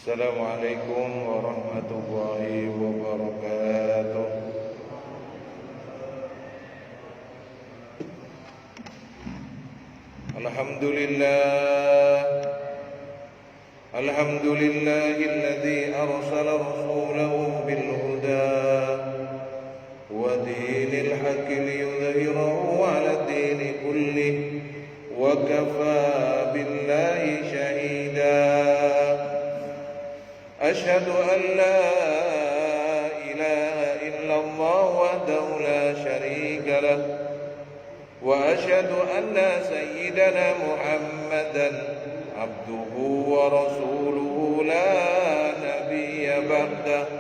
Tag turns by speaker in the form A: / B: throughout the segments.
A: Assalamualaikum warahmatullahi wabarakatuh. Alhamdulillahilladzi arsala rasulahu bil huda wa dinil haqqi liyudhhirahu 'ala dini kulli wa kafaa billahi shahida. Asyhadu an la ilaha illallah wahdahu la syarika lah wa asyhadu anna sayyidana Muhammadan abduhu wa rasuluhu la nabiyya ba'dah.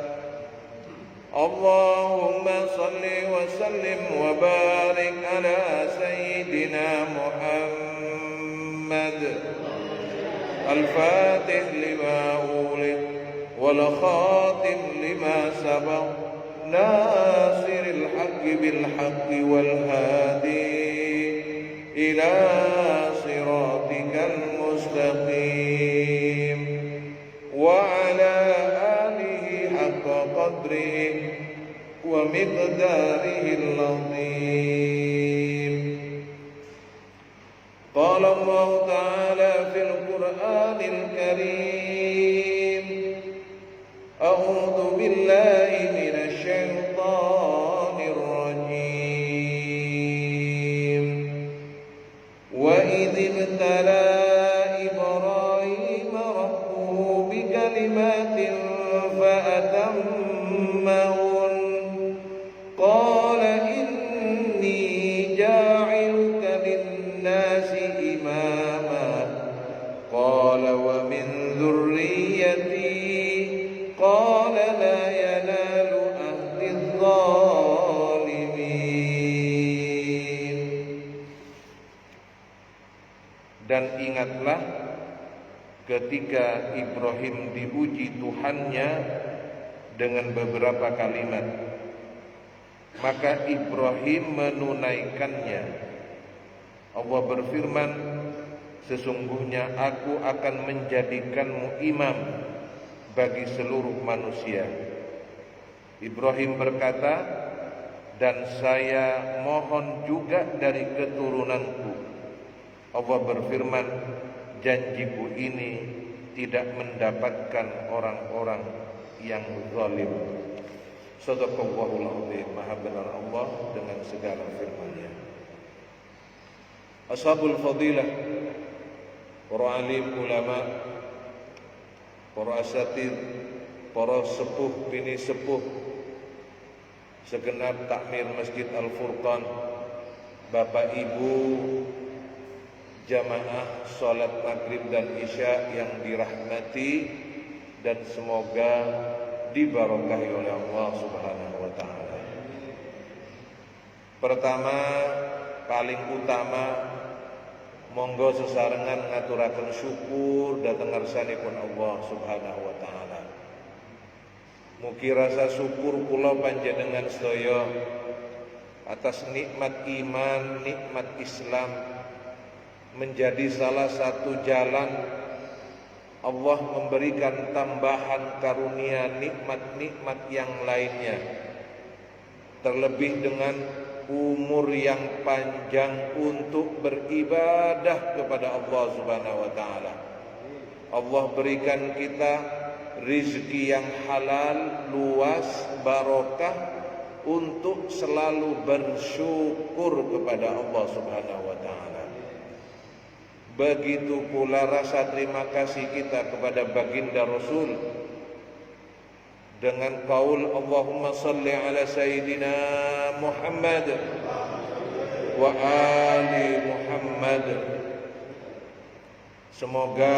A: Allahumma salli wa sallim wa barik ala sayyidina Muhammad al-fatih lima ulid wal khatim lima sabaq nasiril haqqi bil haqqi wal hadi ila siratikal mustaqim wa ala alihi haqqa qadrihi wa miqdarihi al-azim. Qala Allah ta'ala fil Qur'anil Karim, a'udzu billahi minasy syaithanir rajim. Wa idzil tala Ibrahim rabbuhu bikalimatin fa atammahun qala inni ja'iluka lin-nasi imama qala wa min dzurriyyati qala la yanalu ahli dzalimin. Dan ingatlah ketika Ibrahim diuji Tuhannya dengan beberapa kalimat, maka Ibrahim menunaikannya. Allah berfirman, sesungguhnya aku akan menjadikanmu imam bagi seluruh manusia. Ibrahim berkata, dan saya mohon juga dari keturunanku. Allah berfirman, janjiku ini tidak mendapatkan orang-orang yang zalim. Shadaqallahul azim. Maha benar Allah dengan segala firman-Nya. Ashabul fadilah, para alim ulama, para asatid, para sepuh bini sepuh, segenap takmir Masjid Al-Furqan, Bapak Ibu jamaah salat maghrib dan isya yang dirahmati dan semoga diberkahi oleh Allah Subhanahu wa taala. Pertama, paling utama, monggo sesarengan ngaturaken syukur dhateng ngarsanipun Allah Subhanahu wa taala. Mugi rasa syukur kula panjenengan sedaya atas nikmat iman, nikmat Islam menjadi salah satu jalan Allah memberikan tambahan karunia nikmat-nikmat yang lainnya, terlebih dengan umur yang panjang untuk beribadah kepada Allah Subhanahu wa taala. Allah berikan kita rizki yang halal, luas, barokah untuk selalu bersyukur kepada Allah Subhanahu wa taala. Begitu pula rasa terima kasih kita kepada baginda Rasul dengan qaul Allahumma salli ala sayyidina Muhammad wa ali Muhammad. Semoga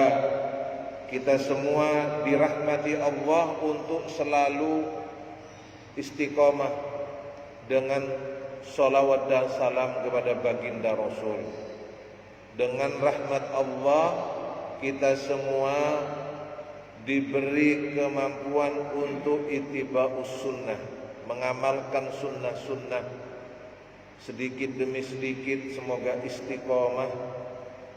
A: kita semua dirahmati Allah untuk selalu istiqomah dengan sholawat dan salam kepada baginda Rasul. Dengan rahmat Allah kita semua diberi kemampuan untuk ittiba'us sunnah, mengamalkan sunnah-sunnah sedikit demi sedikit, semoga istiqomah.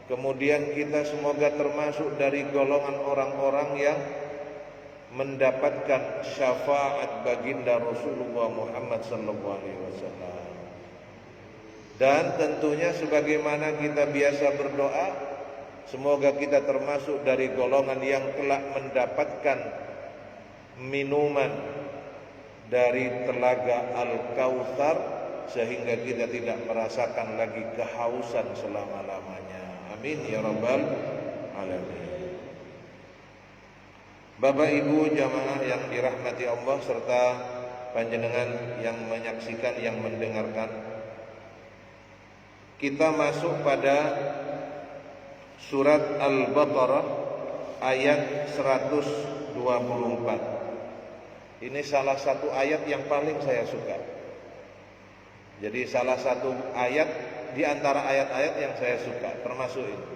A: Kemudian kita semoga termasuk dari golongan orang-orang yang mendapatkan syafaat baginda Rasulullah Muhammad sallallahu alaihi wasallam. Dan tentunya sebagaimana kita biasa berdoa, semoga kita termasuk dari golongan yang kelak mendapatkan minuman dari telaga Al-Kautsar, sehingga kita tidak merasakan lagi kehausan selama-lamanya. Amin ya rabbal alamin. Bapak Ibu jamaah yang dirahmati Allah serta panjenengan yang menyaksikan, yang mendengarkan, kita masuk pada surat Al-Baqarah ayat 124. Ini salah satu ayat yang paling saya suka. Jadi salah satu ayat di antara ayat-ayat yang saya suka termasuk ini.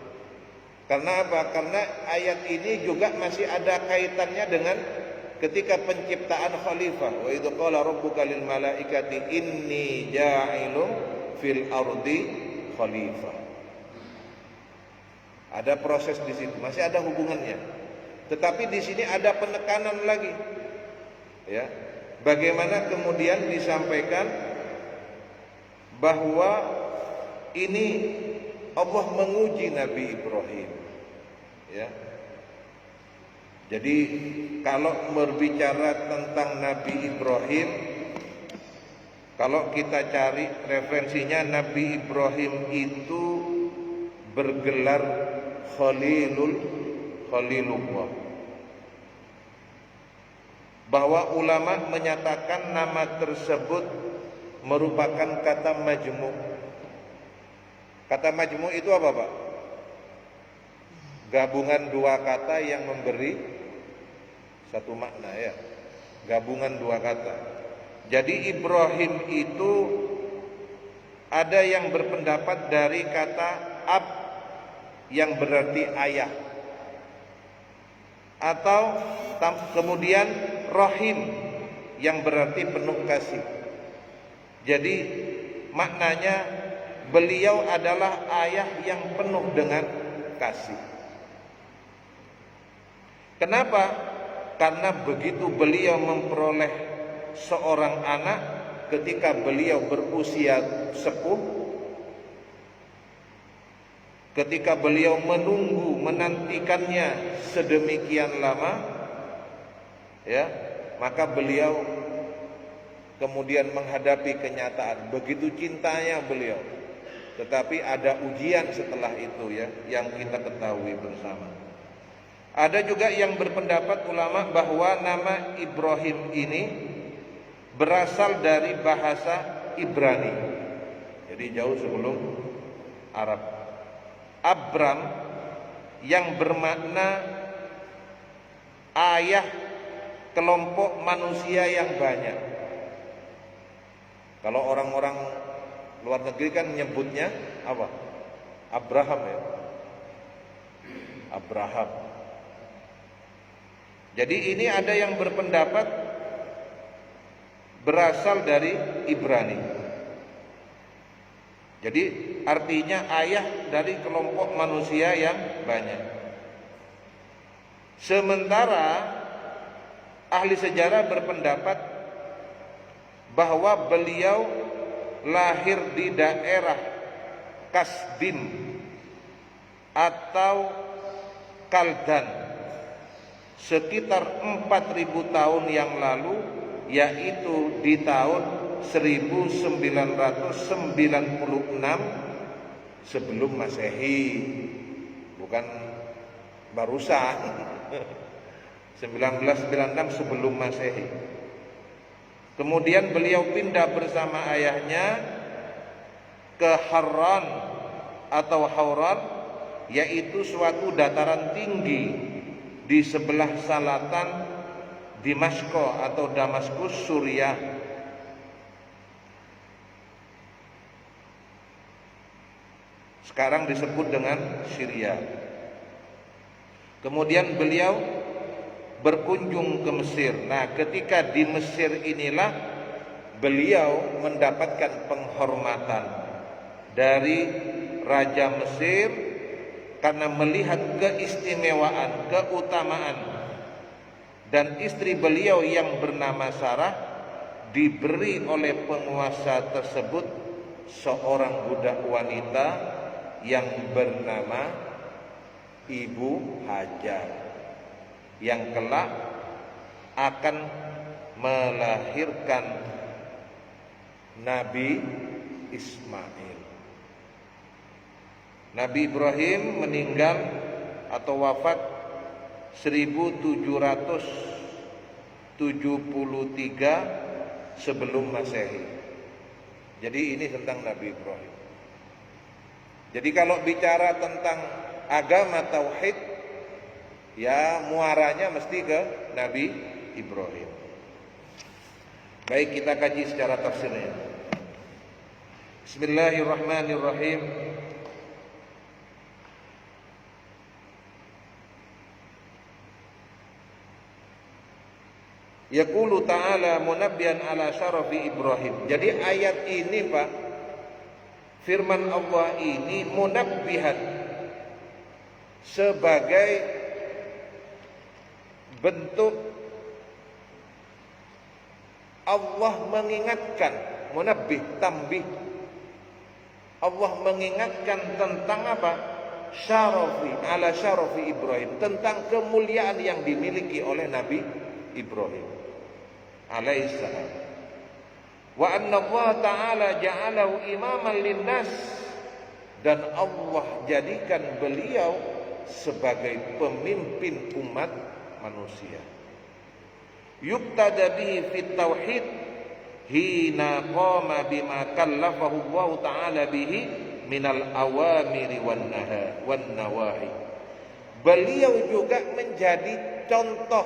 A: Karena apa? Karena ayat ini juga masih ada kaitannya dengan ketika penciptaan khalifah. Wa idz qala rabbuka lil malaikati inni ja'ilun fil ardi khalifah. Ada proses di situ, masih ada hubungannya. Tetapi di sini ada penekanan lagi. Ya. Bagaimana kemudian disampaikan bahwa ini Allah menguji Nabi Ibrahim. Ya. Jadi kalau berbicara tentang Nabi Ibrahim, kalau kita cari referensinya, Nabi Ibrahim itu bergelar Khalilullah. Bahwa ulama menyatakan nama tersebut merupakan kata majmu'. Kata majmu' itu apa, Pak? Gabungan dua kata yang memberi satu makna, ya. Gabungan dua kata. Jadi Ibrahim itu ada yang berpendapat dari kata ab yang berarti ayah, atau kemudian rahim yang berarti penuh kasih. Jadi maknanya beliau adalah ayah yang penuh dengan kasih. Kenapa? Karena begitu beliau memperoleh seorang anak ketika beliau berusia sepuh, ketika beliau menantikannya sedemikian lama, ya, maka beliau kemudian menghadapi kenyataan begitu cintanya beliau. Tetapi ada ujian setelah itu, ya, yang kita ketahui bersama. Ada juga yang berpendapat ulama bahwa nama Ibrahim ini berasal dari bahasa Ibrani. Jadi jauh sebelum Arab. Abram yang bermakna ayah kelompok manusia yang banyak. Kalau orang-orang luar negeri kan nyebutnya apa? Abraham, ya. Abraham. Jadi ini ada yang berpendapat berasal dari Ibrani. Jadi artinya ayah dari kelompok manusia yang banyak. Sementara ahli sejarah berpendapat bahwa beliau lahir di daerah Kasdim atau Kaldan sekitar 4.000 tahun yang lalu, yaitu di tahun 1996 sebelum Masehi, bukan barusan. 1996 sebelum Masehi. Kemudian beliau pindah bersama ayahnya ke Harran atau Hauran, yaitu suatu dataran tinggi di sebelah selatan Damaskus atau Damaskus, Suriah. Sekarang disebut dengan Syria. Kemudian beliau berkunjung ke Mesir. Nah, ketika di Mesir inilah beliau mendapatkan penghormatan dari Raja Mesir karena melihat keistimewaan, keutamaan dan istri beliau yang bernama Sarah diberi oleh penguasa tersebut seorang budak wanita yang bernama Ibu Hajar, yang kelak akan melahirkan Nabi Ismail. Nabi Ibrahim meninggal atau wafat 1773 sebelum Masehi. Jadi ini tentang Nabi Ibrahim. Jadi kalau bicara tentang agama tauhid, ya muaranya mesti ke Nabi Ibrahim. Baik, kita kaji secara tafsirnya. Bismillahirrahmanirrahim. Yaqulu ta'ala munabbiyan ala syarafi Ibrahim. Jadi ayat ini Pak, firman Allah ini munabbihan, sebagai bentuk Allah mengingatkan, munabbih, tambih. Allah mengingatkan tentang apa? Syarafi, ala syarafi Ibrahim, tentang kemuliaan yang dimiliki oleh Nabi Ibrahim alaihissalam. Wa anna Allah ta'ala ja'alahu imaman linnas, dan Allah jadikan beliau sebagai pemimpin umat manusia. Yuqtada bihi fit tauhid hina qama bima kallafahu Allah ta'ala bihi minal awamiri wan nawahi. Beliau juga menjadi contoh,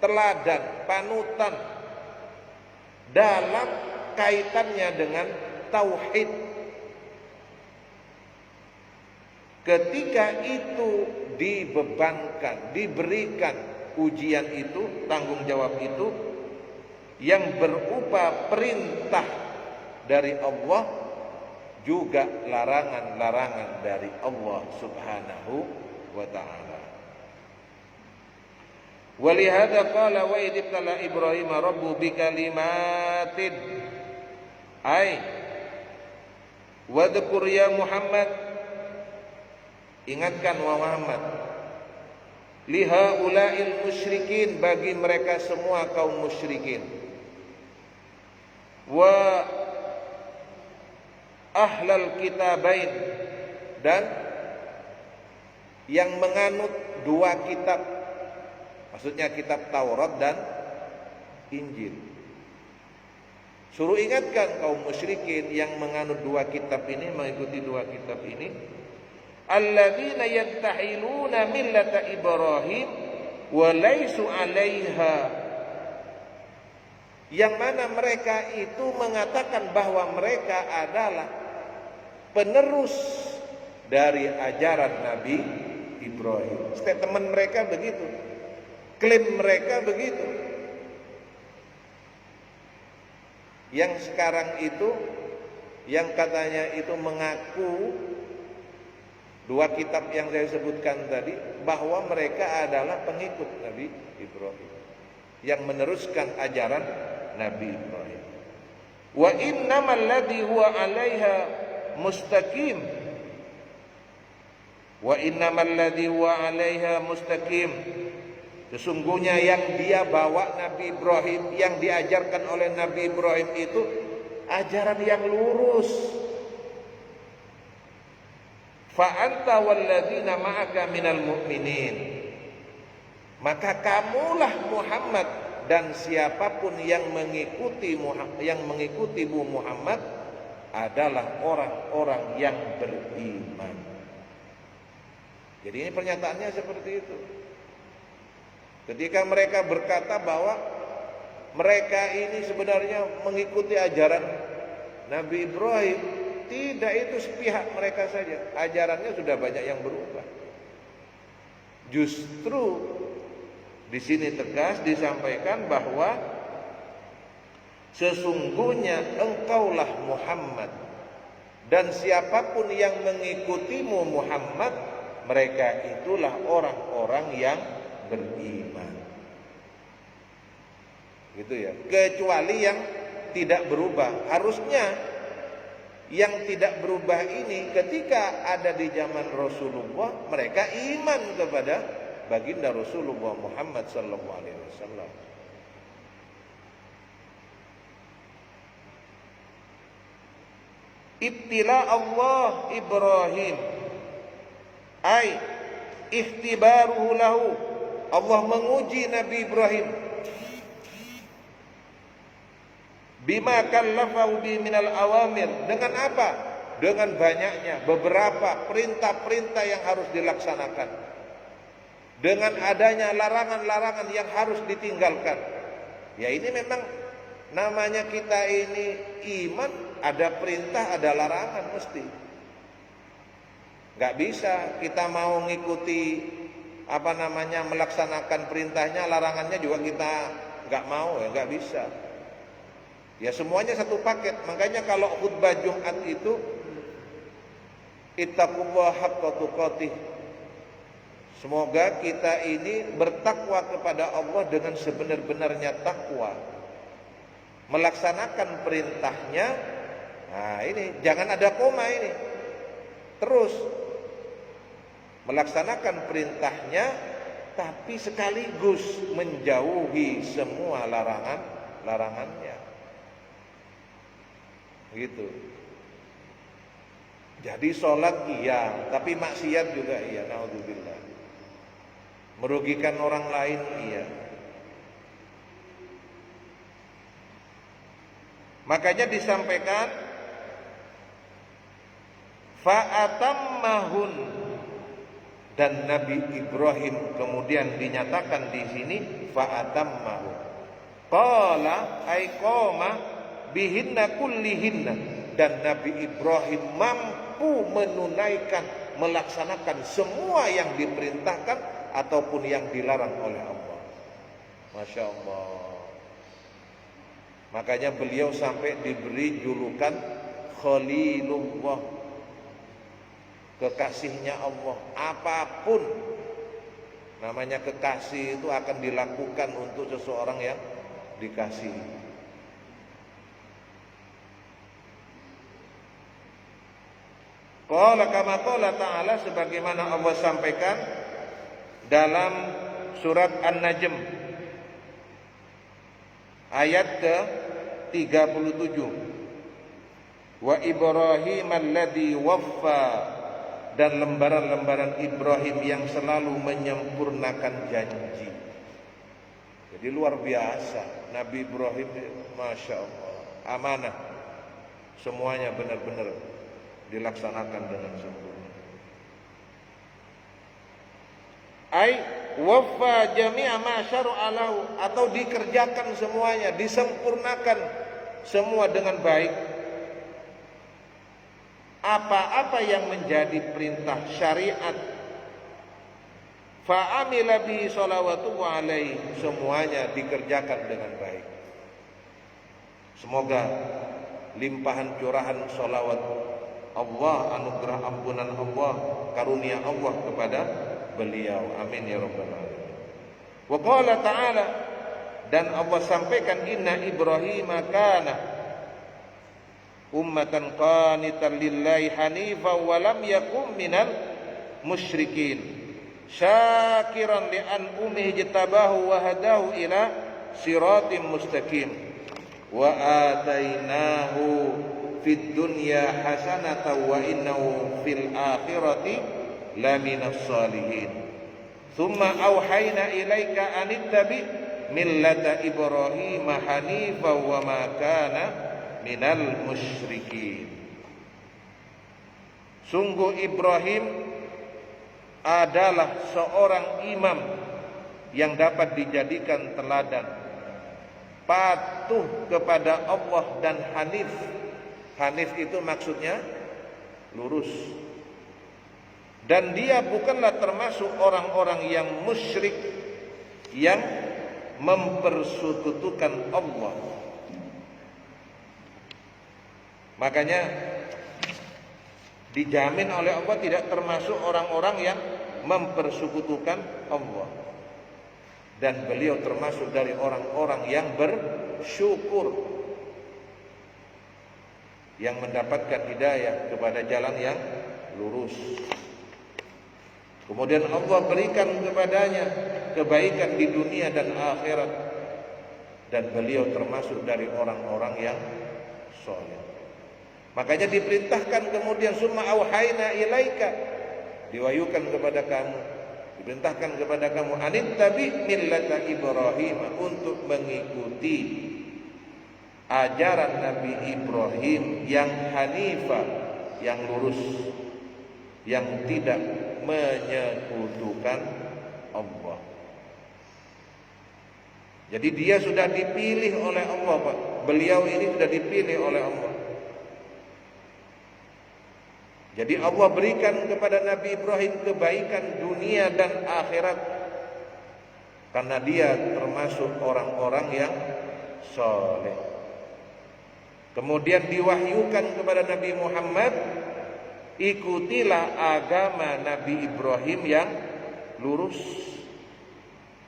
A: teladan, panutan dalam kaitannya dengan tauhid. Ketika itu dibebankan, diberikan ujian itu, tanggung jawab itu yang berupa perintah dari Allah, juga larangan-larangan dari Allah Subhanahu wa ta'ala. Walihada qala wa idibtala Ibrahim rabbu bikalimatin, ay wadhkur ya Muhammad, ingatkan wa Muhammad, lihaula'il musyrikin, bagi mereka semua kaum musyrikin, wa ahlal kitabain, dan yang menganut dua kitab, maksudnya kitab Taurat dan Injil. Suruh ingatkan kaum musyrikin yang menganut dua kitab ini, mengikuti dua kitab ini, alladzina yattahiluna millata Ibrahim wa laisu 'alaiha, yang mana mereka itu mengatakan bahwa mereka adalah penerus dari ajaran Nabi Ibrahim. Statement mereka begitu, klaim mereka begitu. Yang sekarang itu, yang katanya itu mengaku dua kitab yang saya sebutkan tadi, bahwa mereka adalah pengikut Nabi Ibrahim, yang meneruskan ajaran Nabi Ibrahim. Wa innamal ladzi huwa 'alaiha mustaqim, wa innamal ladzi huwa 'alaiha mustaqim, sesungguhnya yang dia bawa Nabi Ibrahim, yang diajarkan oleh Nabi Ibrahim itu ajaran yang lurus. Fa anta walladzina ma'aka minal mu'minin, maka kamulah Muhammad dan siapapun yang mengikutimu Muhammad adalah orang-orang yang beriman. Jadi ini pernyataannya seperti itu. Ketika mereka berkata bahwa mereka ini sebenarnya mengikuti ajaran Nabi Ibrahim, tidak, itu sepihak mereka saja. Ajarannya sudah banyak yang berubah. Justru di sini tegas disampaikan bahwa sesungguhnya engkaulah Muhammad dan siapapun yang mengikutimu Muhammad, mereka itulah orang-orang yang beriman. gitu ya. Kecuali yang tidak berubah. Harusnya yang tidak berubah ini ketika ada di zaman Rasulullah, mereka iman kepada baginda Rasulullah Muhammad sallallahu alaihi wasallam. Ibtila Allah Ibrahim, ay ikhtibaruhu lahu, Allah menguji Nabi Ibrahim bima kallafahu bi minal awamir, dengan apa? Dengan banyaknya beberapa perintah-perintah yang harus dilaksanakan, dengan adanya larangan-larangan yang harus ditinggalkan. Ya ini memang namanya kita ini iman, ada perintah, ada larangan mesti. Gak bisa kita mau ngikuti melaksanakan perintahnya, larangannya juga kita gak mau, ya gak bisa. Ya semuanya satu paket. Makanya kalau khutbah Jumat itu ittaqullah haqqa tuqatih, semoga kita ini bertakwa kepada Allah dengan sebenar-benarnya takwa, melaksanakan perintahnya. Nah ini jangan ada koma, ini terus melaksanakan perintahnya tapi sekaligus menjauhi semua larangannya, gitu. Jadi sholat iya, tapi maksiat juga iya, naudzubillah. Merugikan orang lain iya. Makanya disampaikan fa'atammahun, dan Nabi Ibrahim kemudian dinyatakan di sini fa'atammahun. Qala ay qoma bihinna kullihinna, dan Nabi Ibrahim mampu menunaikan, melaksanakan semua yang diperintahkan ataupun yang dilarang oleh Allah. Masya Allah. Makanya beliau sampai diberi julukan Khalilullah, kekasihnya Allah. Apapun namanya kekasih itu akan dilakukan untuk seseorang yang dikasihi. Qala kama qala ta'ala, sebagaimana Allah sampaikan dalam surat An-Najm ayat ke-37. Wa Ibrahim alladzi waffa, dan lembaran-lembaran Ibrahim yang selalu menyempurnakan janji. Jadi luar biasa Nabi Ibrahim, Masya Allah, amanah, semuanya benar-benar dilaksanakan dengan sempurna. Ai waffa jami'a ma syara'a lahu, atau dikerjakan semuanya, disempurnakan semua dengan baik. Apa-apa yang menjadi perintah syariat, fa'amila bi sholawatu alaihi, semuanya dikerjakan dengan baik. Semoga limpahan curahan sholawat Allah, anugerah ampunan Allah, karunia Allah kepada beliau. Amin ya rabbal alamin. Wa qala ta'ala, dan Allah sampaikan inna Ibrahim kana ummatan qanitan lillahi hanifan wa lam yakun minal musyrikin syakiran li an ummihi jtabahu wa hadahu ila siratim mustaqim wa atainahu fid dunya hasanatan wa innahu fil akhirati laminas salihin. Thumma auhayna ilaika anittabi millata Ibrahim hanifan wa ma kana minal musyrikin. Sungguh Ibrahim adalah seorang imam yang dapat dijadikan teladan, patuh kepada Allah dan hanif. Hanif itu maksudnya lurus. Dan dia bukanlah termasuk orang-orang yang musyrik, yang mempersekutukan Allah. Makanya dijamin oleh Allah tidak termasuk orang-orang yang mempersekutukan Allah. dan beliau termasuk dari orang-orang yang bersyukur, yang mendapatkan hidayah kepada jalan yang lurus. Kemudian Allah berikan kepadanya kebaikan di dunia dan akhirat, dan beliau termasuk dari orang-orang yang soleh. Makanya diperintahkan kemudian summa auhayna ilaika, diwahyukan kepada kamu, diperintahkan kepada kamu anittabi millata Ibrahim, untuk mengikuti ajaran Nabi Ibrahim yang hanifah, yang lurus, yang tidak menyekutukan Allah. Jadi dia sudah dipilih oleh Allah, Pak. Beliau ini sudah dipilih oleh Allah. Jadi Allah berikan kepada Nabi Ibrahim kebaikan dunia dan akhirat, karena dia termasuk orang-orang yang soleh. Kemudian diwahyukan kepada Nabi Muhammad, ikutilah agama Nabi Ibrahim yang lurus,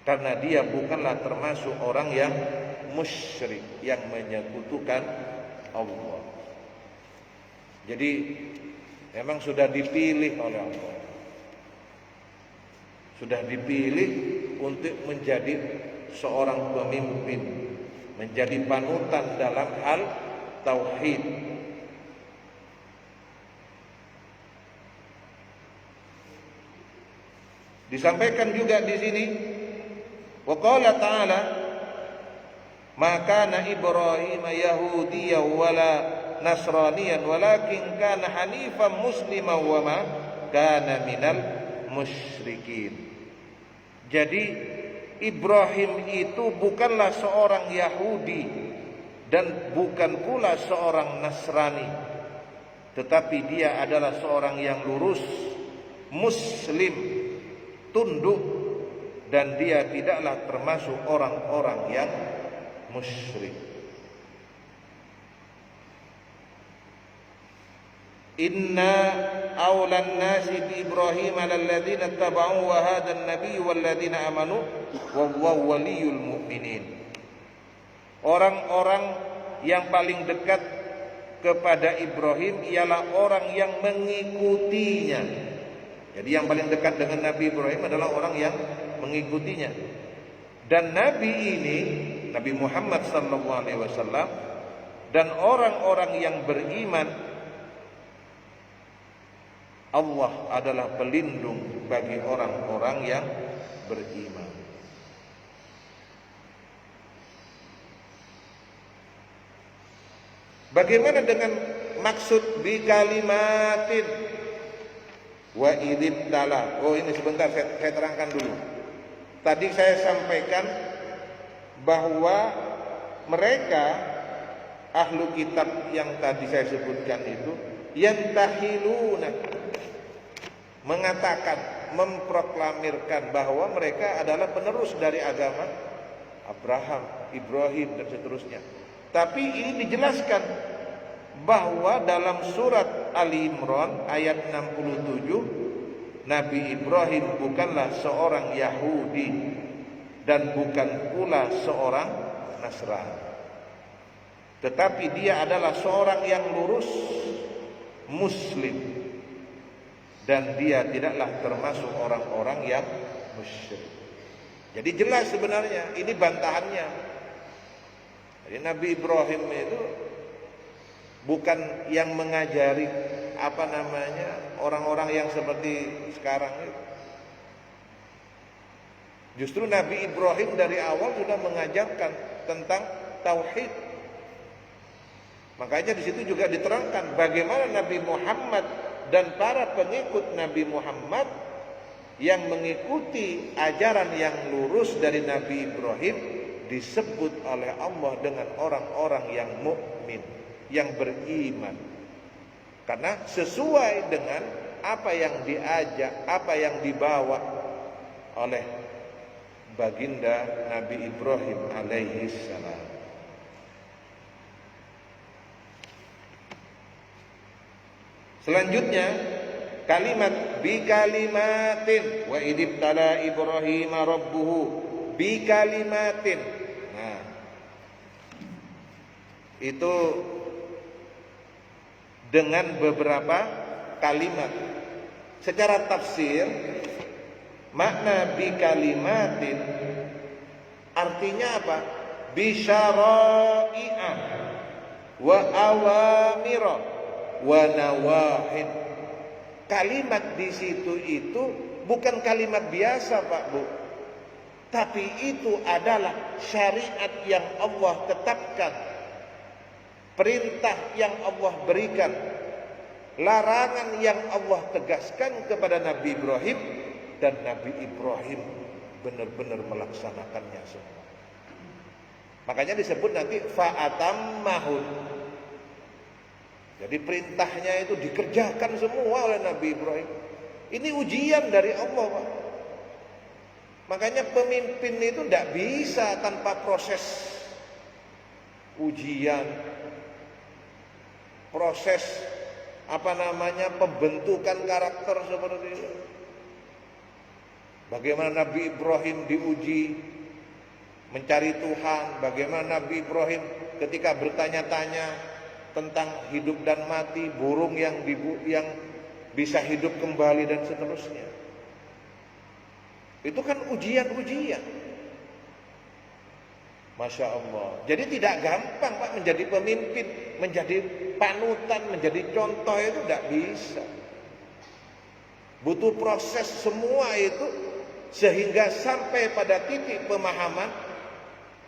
A: karena dia bukanlah termasuk orang yang musyrik, yang menyekutukan Allah. Jadi memang sudah dipilih oleh Allah, sudah dipilih untuk menjadi seorang pemimpin, menjadi panutan dalam hal tauhid. Disampaikan juga di sini, wa qala ta'ala, ma kana Ibrahim yahudiyyan wala nasraniyan walakin kana hanifan musliman wa ma kana minal musyrikin. Jadi Ibrahim itu bukanlah seorang Yahudi dan bukan pula seorang Nasrani, tetapi dia adalah seorang yang lurus, muslim, tunduk, dan dia tidaklah termasuk orang-orang yang musyrik. Inna awlan nasi bi Ibrahim alladhina taba'u wa hadha an-nabiy walladhina amanu wallahu waliyul mu'minin. Orang-orang yang paling dekat kepada Ibrahim ialah orang yang mengikutinya. Jadi yang paling dekat dengan Nabi Ibrahim adalah orang yang mengikutinya. Dan Nabi ini, Nabi Muhammad SAW, dan orang-orang yang beriman, Allah adalah pelindung bagi orang-orang yang beriman. Bagaimana dengan maksud bi kalimatin wa idibtala? Oh, ini sebentar saya terangkan dulu. Tadi saya sampaikan bahwa mereka ahlu kitab yang tadi saya sebutkan itu yantahiluna, mengatakan, memproklamirkan bahwa mereka adalah penerus dari agama Abraham, Ibrahim, dan seterusnya. Tapi ini dijelaskan bahwa dalam surat Ali Imran ayat 67, Nabi Ibrahim bukanlah seorang Yahudi dan bukan pula seorang Nasrani, tetapi dia adalah seorang yang lurus, muslim, dan dia tidaklah termasuk orang-orang yang musyrik. Jadi jelas sebenarnya ini bantahannya. Jadi Nabi Ibrahim itu bukan yang mengajari orang-orang yang seperti sekarang itu. Justru Nabi Ibrahim dari awal sudah mengajarkan tentang tauhid. Makanya di situ juga diterangkan bagaimana Nabi Muhammad dan para pengikut Nabi Muhammad yang mengikuti ajaran yang lurus dari Nabi Ibrahim disebut oleh Allah dengan orang-orang yang mukmin, yang beriman. Karena sesuai dengan apa yang diajak, apa yang dibawa oleh baginda Nabi Ibrahim alaihi salam. Selanjutnya kalimat bi kalimatin wa idibtala Ibrahim rabbuhu bi kalimatin. Nah, itu dengan beberapa kalimat. Secara tafsir, makna bi kalimatin artinya apa? Bi syara'i'ah wa awamira wa nawahin. Kalimat di situ itu bukan kalimat biasa, Pak Bu. Tapi itu adalah syariat yang Allah tetapkan. Perintah yang Allah berikan. Larangan yang Allah tegaskan kepada Nabi Ibrahim. Dan Nabi Ibrahim benar-benar melaksanakannya semua. Makanya disebut nanti fa'atammahun. Jadi perintahnya itu dikerjakan semua oleh Nabi Ibrahim. Ini ujian dari Allah, Pak. Makanya pemimpin itu tidak bisa tanpa proses ujian, proses pembentukan karakter seperti itu. Bagaimana Nabi Ibrahim diuji mencari Tuhan, bagaimana Nabi Ibrahim ketika bertanya-tanya tentang hidup dan mati, burung yang bisa hidup kembali dan seterusnya. Itu kan ujian-ujian. Masya Allah. Jadi tidak gampang, Pak, menjadi pemimpin, menjadi panutan, menjadi contoh itu tidak bisa. Butuh proses semua itu sehingga sampai pada titik pemahaman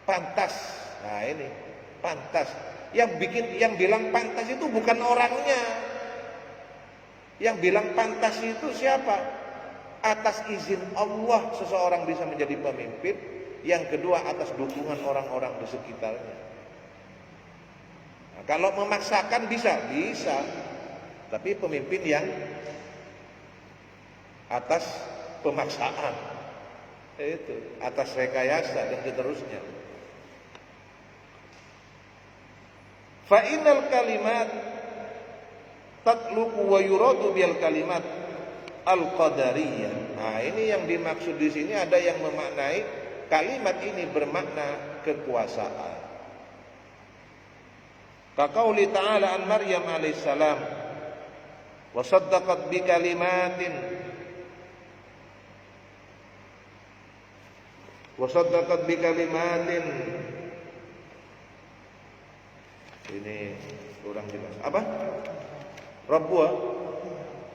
A: pantas. Nah ini pantas. Yang bilang pantas itu bukan orangnya. Yang bilang pantas itu siapa? Atas izin Allah seseorang bisa menjadi pemimpin. Yang kedua atas dukungan orang-orang di sekitarnya. Nah, kalau memaksakan bisa. Tapi pemimpin yang atas pemaksaan, itu atas rekayasa dan seterusnya. Fa'inal kalimat tatluqu wa yuradu bil kalimat al-qadariyah. Nah, ini yang dimaksud di sini ada yang memaknai kalimat ini bermakna kekuasaan. Kaqauli ta'ala an Maryam alaihissalam wa saddaqat bi kalimatin ini kurang jelas. Apa?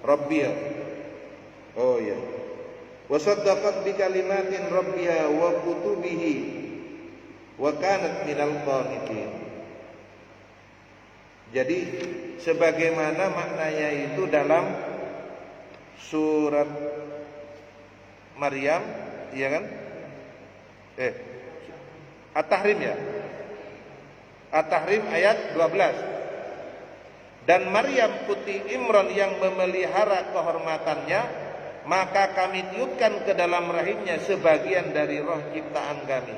A: Rabbiya. Oh ya. Wa saddaqat bi kalimatin rabbiha wa kutubihi wa kanat minal qanitin. Jadi sebagaimana maknanya itu dalam surat Maryam, iya kan? At-Tahrim ya. At-Tahrim ayat 12. Dan Maryam putri Imran yang memelihara kehormatannya, maka kami tiupkan ke dalam rahimnya sebagian dari roh ciptaan kami.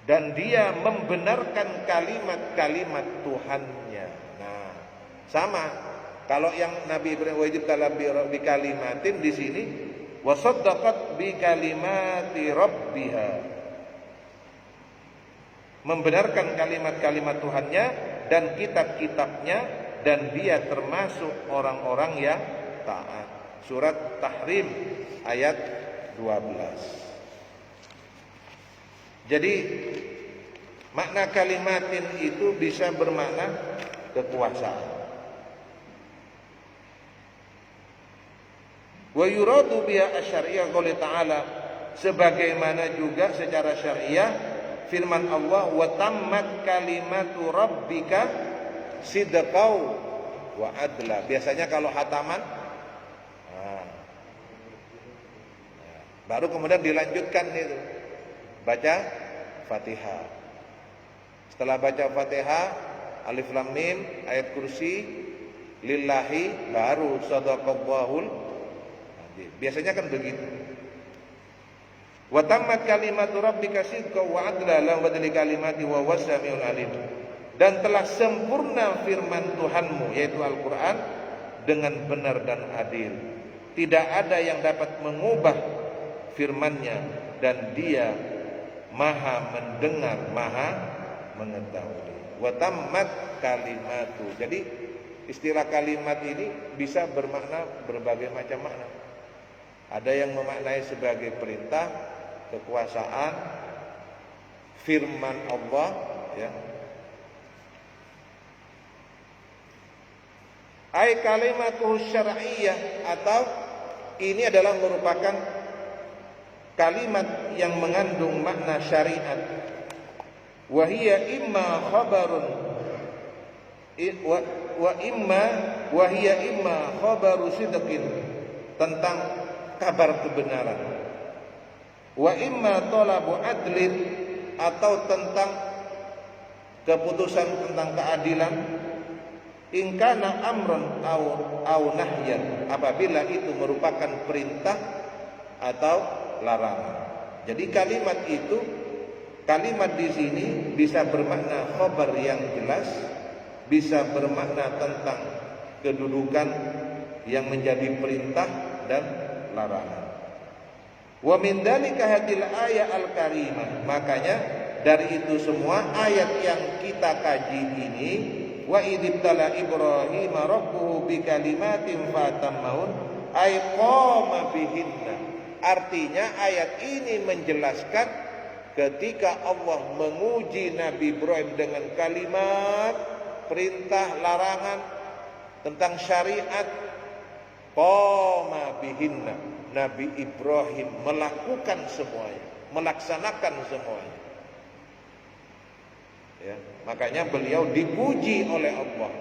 A: Dan dia membenarkan kalimat-kalimat Tuhannya. Nah, sama. Kalau yang Nabi Ibrahim wajib talab bi kalimatin di sini wasaddaqat bi kalimati rabbiha. Membenarkan kalimat-kalimat Tuhannya dan kitab-kitabnya, dan dia termasuk orang-orang yang taat. Surat Tahrim ayat 12. Jadi makna kalimatin itu bisa bermakna kekuasaan. Wa yuradu biha asy-syari'ah qouli ta'ala, sebagaimana juga secara syariah firman Allah, wa tammat kalimatu rabbika sidqau wa adla. Biasanya kalau hataman baru kemudian dilanjutkan itu baca Fatihah. Setelah baca Fatihah, alif lam mim, ayat kursi, lillahi, baru shadaqallahul. Biasanya kan begitu. Wa tammat kalimatu rabbika sidqan wa adla la badali kalimati wa wasamiul alim. Dan telah sempurna firman Tuhanmu yaitu Al-Qur'an dengan benar dan adil. Tidak ada yang dapat mengubah firman-Nya, dan Dia Maha mendengar, Maha mengetahui. Wa tammat kalimatu. Jadi istilah kalimat ini bisa bermakna berbagai macam makna. Ada yang memaknai sebagai perintah, kekuasaan, firman Allah, ya. Ai kalimatuhu syar'iyyah, atau ini adalah merupakan kalimat yang mengandung makna syariat. Wa hiya imma khabarun wa hiya imma khabaru sidqin, tentang kabar kebenaran. Wa imma talabu adlin, atau tentang keputusan tentang keadilan. In kana amron au nahyan, apabila itu merupakan perintah atau larangan. Jadi kalimat itu, kalimat di sini bisa bermakna khabar yang jelas, bisa bermakna tentang kedudukan yang menjadi perintah dan larangan. Wa min dzalika hadil ayat al-karimah, makanya dari itu semua ayat yang kita kaji ini, wa idibtala Ibrahim rabbuhu bikalimatin fatammaun ay qama bihinna. Artinya ayat ini menjelaskan ketika Allah menguji Nabi Ibrahim dengan kalimat perintah, larangan tentang syariat, qama bihinna, Nabi Ibrahim melakukan semuanya, melaksanakan semuanya. Ya, makanya beliau dipuji oleh Allah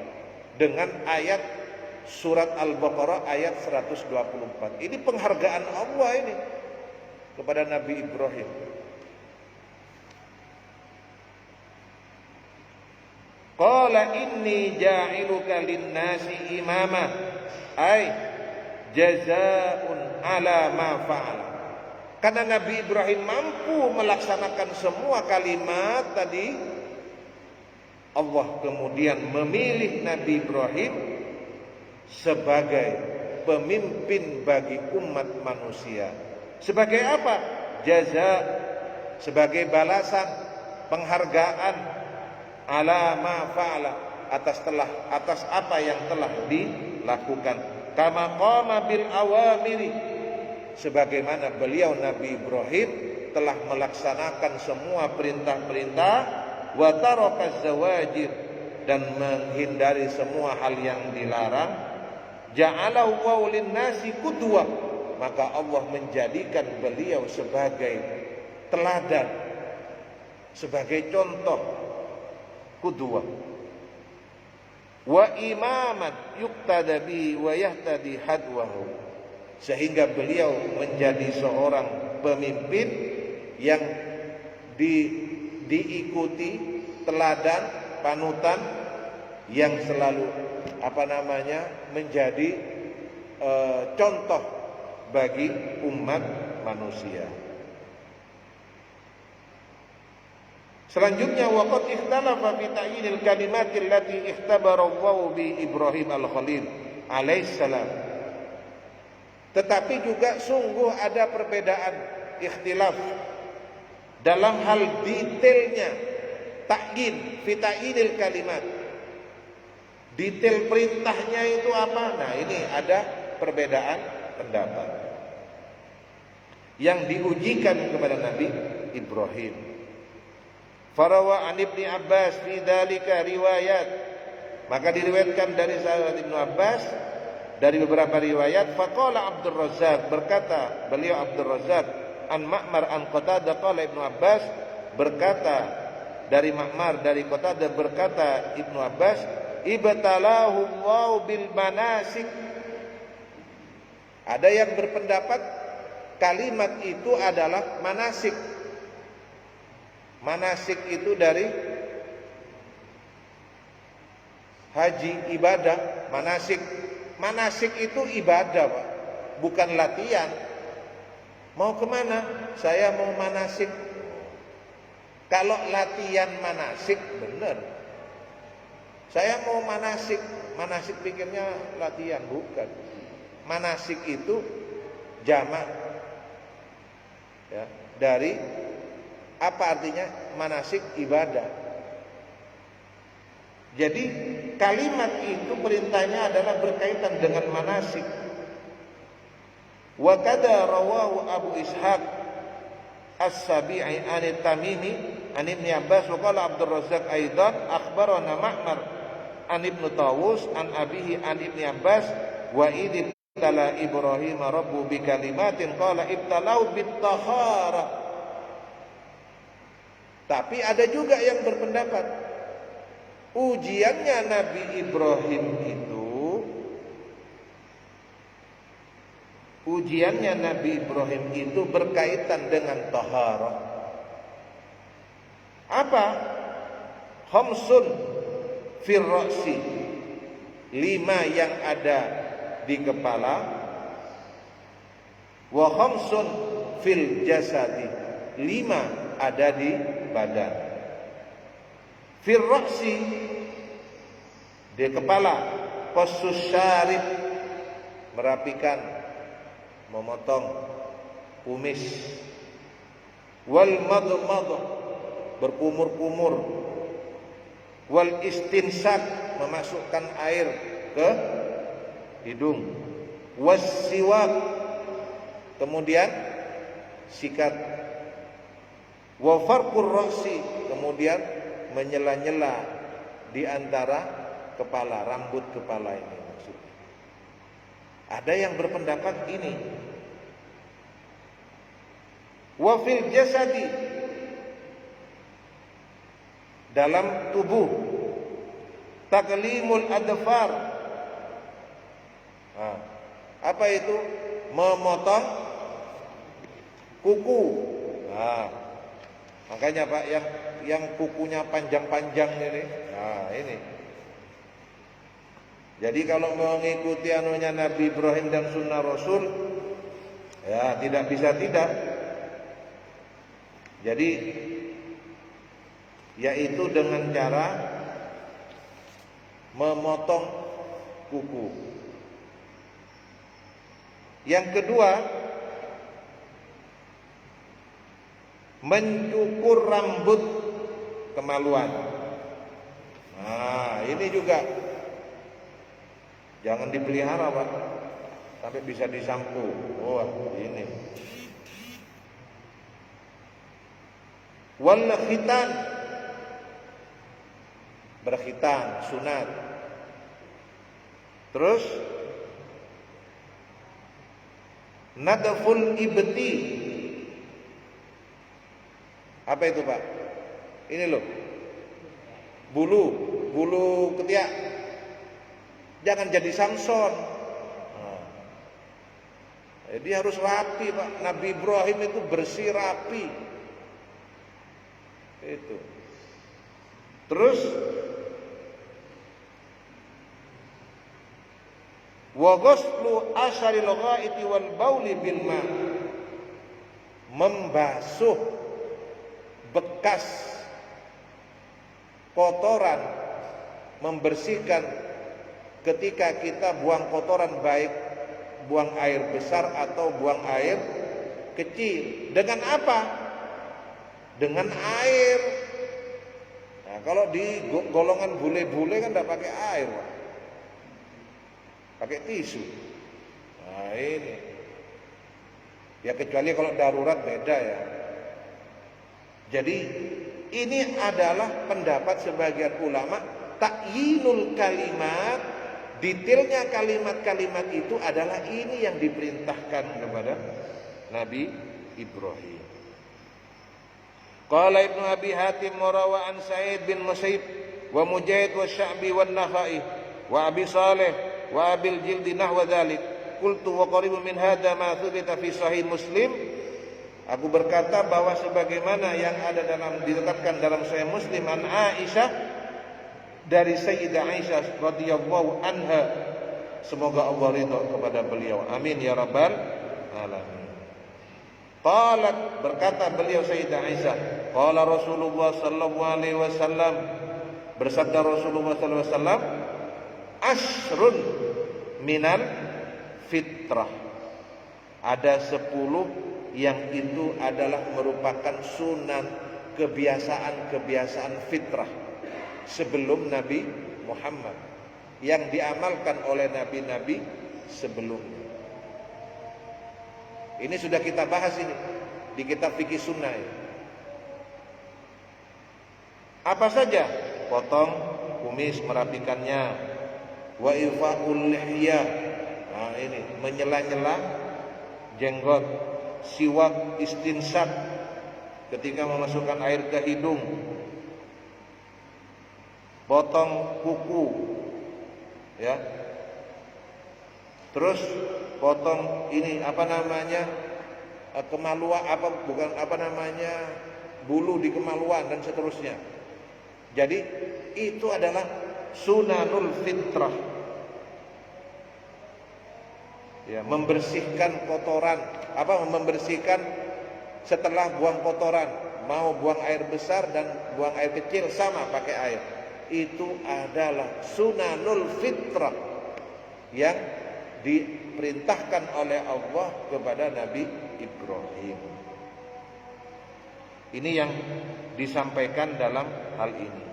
A: dengan ayat surat Al-Baqarah ayat 124. Ini penghargaan Allah ini kepada Nabi Ibrahim. Qala inni ja'iluka lin-nasi imama, ay jazaa'un ala ma fa'ala. Karena Nabi Ibrahim mampu melaksanakan semua kalimat tadi, Allah kemudian memilih Nabi Ibrahim sebagai pemimpin bagi umat manusia. Sebagai apa? Jaza, sebagai balasan, penghargaan ala ma fa'ala, atas apa yang telah dilakukan. Kama qama bil awamiri, sebagaimana beliau Nabi Ibrahim telah melaksanakan semua perintah-perintah, wa taraka zawajir, dan menghindari semua hal yang dilarang. Ja'alahu wa lin-nasi qudwah, maka Allah menjadikan beliau sebagai teladan, sebagai contoh, qudwah. Wa imaman yuqtada bi wa yahtadi hadwahu, sehingga beliau menjadi seorang pemimpin yang diikuti, teladan, panutan, yang selalu menjadi contoh bagi umat manusia. Selanjutnya, waqad ikhtalafa fi ta'yinil kalimatil lati ikhtabara Allahu bi Ibrahim al-Khalil alaihissalam. Tetapi juga sungguh ada perbedaan, ikhtilaf dalam hal detailnya ta'yin fi ta'yinil kalimat. Detail perintahnya itu apa? Nah, ini ada perbedaan pendapat yang diujikan kepada Nabi Ibrahim. Farawa an Ibni Abbas fi dzalika riwayat, maka diriwayatkan dari sahabat Ibnu Abbas dari beberapa riwayat. Faqala Abdul Razzaq, berkata beliau Abdul Razzaq, an Ma'mar an Qatadah, qala Ibnu Abbas, berkata dari Ma'mar dari Qatadah, berkata Ibnu Abbas, ibtalahu Allahu bil manasik. Ada yang berpendapat kalimat itu adalah manasik. Manasik itu dari haji, ibadah. Manasik itu ibadah, Pak, bukan latihan. Mau kemana? Saya mau manasik. Kalau latihan manasik benar. Saya mau manasik, manasik pikirnya latihan, bukan. Manasik itu jamak, ya, dari apa artinya manasik ibadah. Jadi kalimat itu perintahnya adalah berkaitan dengan manasik. Wa kada rawahu Abu Ishaq As-Sabi'i an Tamimi an Ibn Abbas wa qala Abdul Razzaq aidan akhbarana Ma'mar an Ibn Tawus an abihi an Ibn Abbas wa idh tala Ibrahim rabbu bi kalimatin qala ibtalau bit tahara. Tapi ada juga yang berpendapat ujiannya Nabi Ibrahim itu berkaitan dengan taharah. Apa? Khamsun fir ra'si, 5 yang ada di kepala, wa khamsun fil jasadi, 5 ada di badan. Fir ra'si, di kepala, qassus syarib, merapikan, memotong kumis, wal madmadah, berkumur-kumur, wal istinsak, memasukkan air ke hidung, was siwak, kemudian sikat, wa farqur ra'si, kemudian menyela-nyela di antara kepala, rambut kepala ini maksudnya. Ada yang berpendapat ini. Wa fil jasadi, dalam tubuh, taklimul adfar. Nah, apa itu? Memotong kuku. Nah, makanya Pak, yang kukunya panjang-panjang ini. Nah, ini. Jadi kalau mengikuti anunya Nabi Ibrahim dan sunnah Rasul, ya tidak bisa tidak. Jadi yaitu dengan cara memotong kuku. Yang kedua, mencukur rambut kemaluan. Nah, ini juga jangan dipelihara Pak, sampai bisa disampu. Wah, ini. Wal khitan, berkhitan, sunat. Terus nadful ibti. Apa itu Pak? Ini loh, bulu ketiak. Jangan jadi Samson. Nah, jadi harus rapi Pak. Nabi Ibrahim itu bersih rapi. Itu. Terus wa ghuslu asharil ghaiti wal bauli bil ma, membasuh bekas kotoran, membersihkan ketika kita buang kotoran, baik buang air besar atau buang air kecil. Dengan apa? Dengan air. Nah, kalau di golongan bule-bule kan tidak pakai air, Pak. Pakai tisu. Nah, ini. Ya kecuali kalau darurat beda ya. Jadi ini adalah pendapat sebagian ulama, takyinul kalimat, detailnya kalimat-kalimat itu adalah ini yang diperintahkan kepada Nabi Ibrahim. Qala Ibnu Abi Hatim marawa an Sa'id bin Musayyib wa Mujahid wa Sya'bi wa Nakhai wa Abi Saleh wa Abil Jildi nahwa dzalik. Qultu wa qaribu min hadza ma tsubita fi sahih Muslim. Aku berkata bahwa sebagaimana yang ada ditetapkan dalam Sahih Muslim an Aisyah, dari Sayyidah Aisyah radhiyallahu anha, semoga Allah ridha kepada beliau. Amin ya rabbal alamin. Qalat, berkata beliau Sayyidah Aisyah, qala Rasulullah sallallahu alaihi wasallam, Bersabda Rasulullah SAW, asrun minal fitrah. Ada 10 yang itu adalah merupakan sunan, kebiasaan-kebiasaan fitrah sebelum Nabi Muhammad, yang diamalkan oleh nabi-nabi sebelumnya. Ini sudah kita bahas ini di kitab fikih sunnah ini. Apa saja? Potong kumis, merapikannya. Wa ifa'ul lihya. Nah, ini menyela-nyela jenggot. Siwak, istinsak ketika memasukkan air ke hidung. Potong kuku, ya. Terus potong ini kemaluan, bulu di kemaluan dan seterusnya. Jadi itu adalah sunanul fitrah. Ya, membersihkan kotoran, membersihkan setelah buang kotoran, mau buang air besar dan buang air kecil sama pakai air. Itu adalah sunanul fitrah yang diperintahkan oleh Allah kepada Nabi Ibrahim. Ini yang disampaikan dalam hal ini.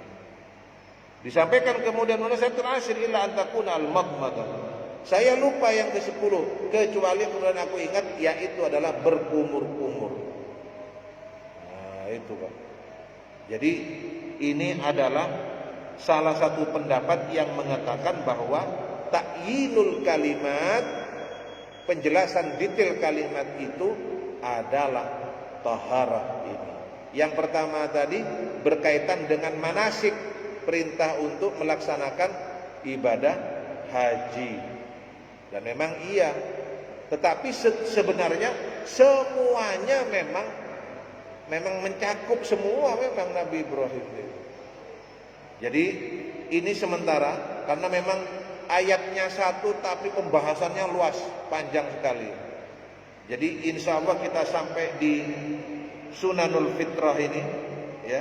A: Disampaikan kemudian munasatul asir illa antakuna al-madmadah. Saya lupa yang ke-10, kecuali kemudian aku ingat, yaitu adalah berkumur-kumur. Nah, itu Pak. Jadi ini adalah salah satu pendapat yang mengatakan bahwa ta'yinul kalimat, penjelasan detail kalimat itu adalah taharah ini. Yang pertama tadi berkaitan dengan manasik, perintah untuk melaksanakan ibadah haji. Dan memang iya, tetapi sebenarnya semuanya memang mencakup semua memang Nabi Ibrahim itu. Jadi ini sementara karena memang ayatnya satu tapi pembahasannya luas, panjang sekali. Jadi insya Allah kita sampai di sunanul fitrah ini, ya,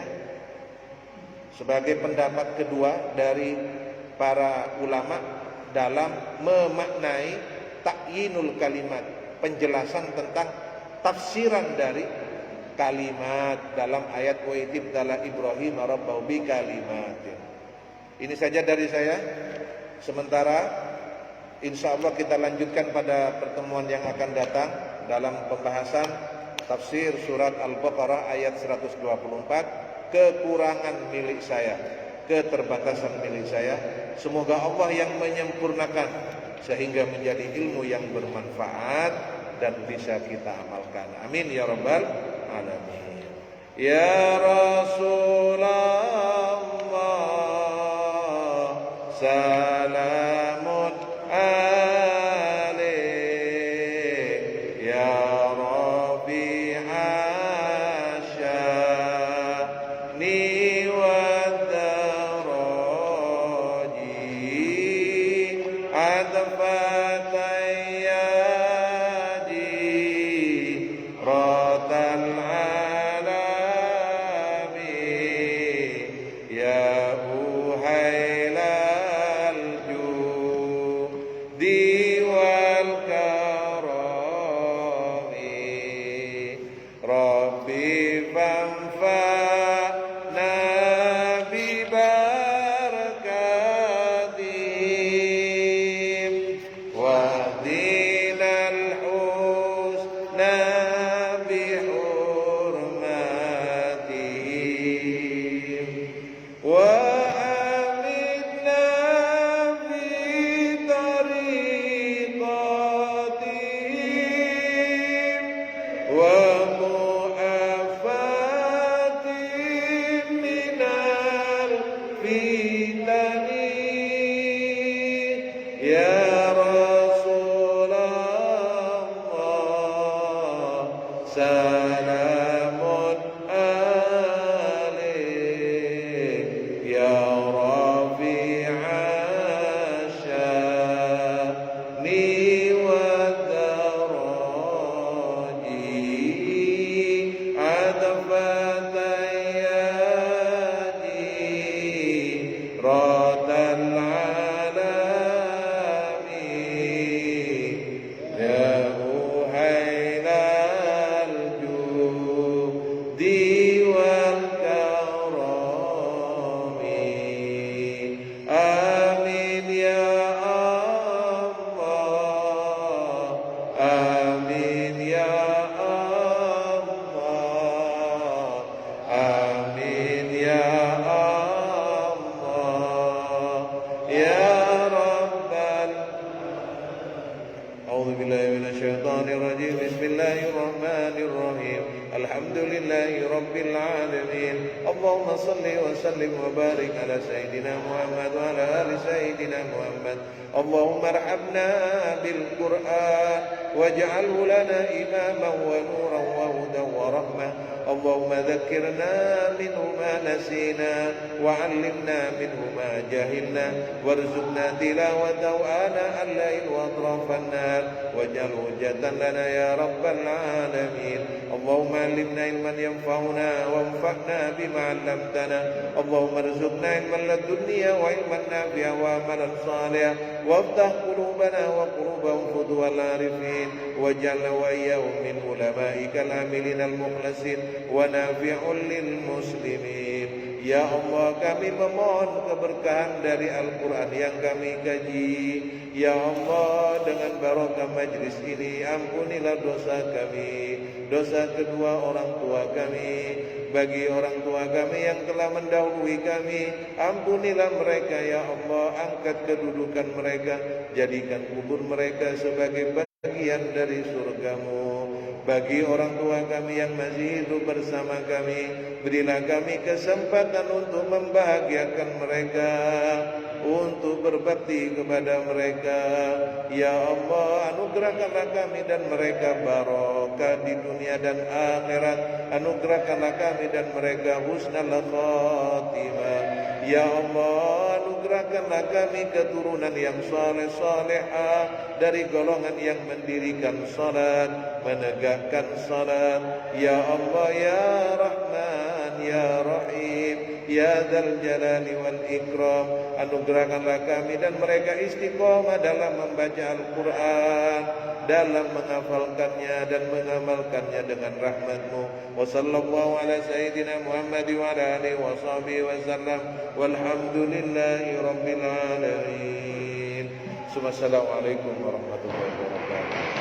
A: sebagai pendapat kedua dari para ulama dalam memaknai ta'yinul kalimat, penjelasan tentang tafsiran dari kalimat dalam ayat wa idibtala Ibrahim rabbahu bi kalimatin. Ini saja dari saya. Sementara insya Allah kita lanjutkan pada pertemuan yang akan datang dalam pembahasan tafsir surat Al-Baqarah ayat 124. Kekurangan milik saya, keterbatasan milik saya, semoga Allah yang menyempurnakan sehingga menjadi ilmu yang bermanfaat dan bisa kita amalkan. Amin ya rabbal alamin. Ya Rasulullah, salamun alaik ya Rabi'a sya'ni wa daraji adfatayadi ratal alami يا محيل الجود والكرم آمين يا الله آمين يا الله آمين يا الله يا رب أعوذ بالله من الشيطان الرجيم بسم الله الرحمن الرحيم الحمد لله رب العالمين اللهم صل وسلم وبارك على سيدنا محمد وعلى آل سيدنا محمد اللهم ارحمنا بالقرآن واجعله لنا إماما ونورا وهدى ورحمة اللهم ذكرنا منه ما نسينا وعلمنا منه ما جهلنا وارزقنا تلاوته آناء الليل وأطراف النهار واجعله حجة لنا يا رب العالمين اللهم علمنا علما ينفعنا وانفعنا بما علمتنا اللهم ارزقنا علما للدنيا وعلما نافعا وعملا صالحا وافتح قلوبنا وقلوبهم فتوى العارفين واجعلنا وإياهم من علمائك العاملين المخلصين ونافع للmuslimin. Ya Allah, kami memohon keberkahan dari Al-Quran yang kami kaji. Ya Allah, dengan barokah majlis ini ampunilah dosa kami, dosa kedua orang tua kami. Bagi orang tua kami yang telah mendahului kami, ampunilah mereka ya Allah, angkat kedudukan mereka, jadikan kubur mereka sebagai bagian dari surgamu. Bagi orang tua kami yang masih hidup bersama kami, berilah kami kesempatan untuk membahagiakan mereka, untuk berbakti kepada mereka. Ya Allah, anugerahkanlah kami dan mereka barokah di dunia dan akhirat. Anugerahkanlah kami dan mereka husnul khatimah. Ya Allah, anugerahkanlah kami keturunan yang saleh-salehah dari golongan yang mendirikan salat, menegakkan salat. Ya Allah, ya Rahman, ya Rahim, ya Dzal Jalali wal Ikram, anugerahkanlah kami dan mereka istiqomah dalam membaca Al-Quran, dalam menghafalkannya dan mengamalkannya dengan rahmat-Mu. Wa sallallahu ala sayyidina Muhammad wa ala alihi wa sahbihi wa sallam walhamdulillahi rabbil alamin. Assalamualaikum warahmatullahi wabarakatuh.